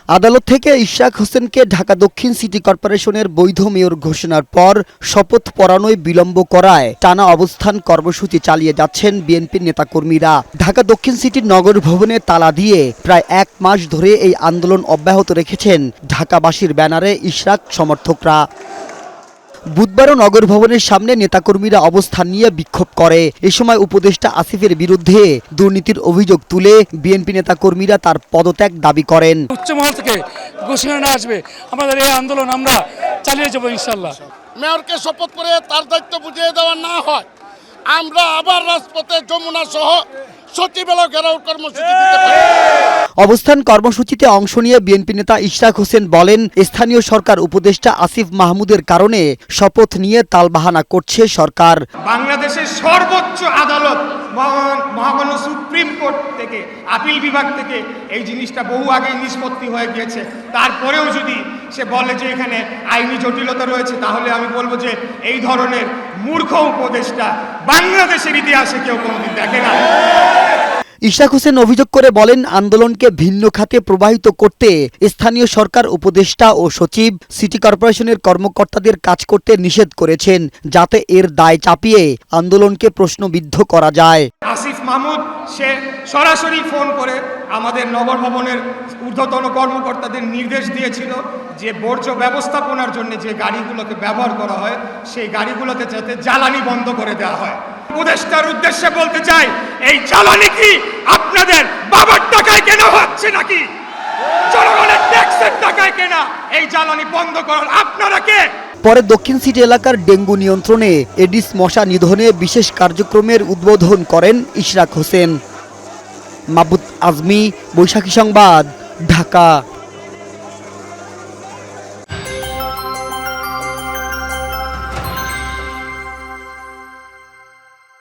আদালত থেকে ইশরাক হোসেনকে ঢাকা দক্ষিণ সিটি কর্পোরেশনের বৈধ মেয়র ঘোষণার পর শপথ পড়ানোয় বিলম্ব করায় টানা অবস্থান কর্মসূচি চালিয়ে যাচ্ছেন বিএনপির নেতাকর্মীরা। ঢাকা দক্ষিণ সিটির নগর ভবনে তালা দিয়ে প্রায় 1 মাস ধরে এই আন্দোলন অব্যাহত রেখেছেন ঢাকাবাসীর ব্যানারে ইশরাক সমর্থকরা। বুধবারও নগর ভবনের সামনে নেতাকর্মীরা অবস্থান নিয়ে বিক্ষোভ করে। এ সময় উপদেষ্টা আসিফের বিরুদ্ধে দুর্নীতির অভিযোগ তুলে বিএনপি নেতাকর্মীরা তার পদত্যাগ দাবি করেন। উচ্চমহল থেকে ঘোষণা না আসবে আমাদের এই আন্দোলন আমরা চালিয়ে যাবো ইনশাল্লাহ। মেয়রকে শপথ করে তার দায়িত্ব বুঝিয়ে দেওয়া না হয় আমরা আবার রাজপথে যমুনা সহ সচিবালয় ঘেরাও কর্মসূচি দিতে পারি। অবস্থান কর্মসূচিতে অংশ নিয়ে বিএনপি নেতা ইশরাক হোসেন বলেন, স্থানীয় সরকার উপদেষ্টা আসিফ মাহমুদের কারণে শপথ নিয়ে তালবাহানা করছে সরকার। বাংলাদেশের সর্বোচ্চ আদালত মহামান্য সুপ্রিম কোর্ট থেকে আপিল বিভাগ থেকে এই জিনিসটা বহু আগে নিষ্পত্তি হয়ে গিয়েছে। তারপরেও যদি সে বলে যে এখানে আইনি জটিলতা রয়েছে, তাহলে আমি বলবো যে এই ধরনের মূর্খ উপদেষ্টা বাংলাদেশের ইতিহাসে কেউ কোনোদিন দেখে না। ইশরাক হোসেন অভিযোগ করে বলেন, আন্দোলনকে ভিন্ন খাতে প্রবাহিত করতে স্থানীয় সরকার উপদেষ্টা ও সচিব সিটি কর্পোরেশনের কর্মকর্তাদের কাজ করতে নিষেধ করেছেন, যাতে এর দায় চাপিয়ে আন্দোলনকে প্রশ্নবিদ্ধ করা যায়। আসিফ মাহমুদ সে সরাসরি ফোন করে আমাদের নগর ভবনের ঊর্ধ্বতন কর্মকর্তাদের নির্দেশ দিয়েছিল যে বর্জ্য ব্যবস্থাপনার জন্য যে গাড়িগুলোকে ব্যবহার করা হয় সেই গাড়িগুলোতে যাতে জ্বালানি বন্ধ করে দেওয়া হয়। উপদেষ্টার উদ্দেশ্যে বলতে চাই, এই জ্বালানি কি আপনাদের বাবার টাকায় কেনা হচ্ছে নাকি? জনগণের ট্যাক্সের টাকায় কেনা এই জ্বালানি বন্ধ করার আপনারা কে? পরে দক্ষিণ সিটি এলাকার ডেঙ্গু নিয়ন্ত্রণে এডিস মশা নিধনে বিশেষ কার্যক্রমের উদ্বোধন করেন ইশরাক হোসেন। মাহবুব আজমি, বৈশাখী সংবাদ, ঢাকা।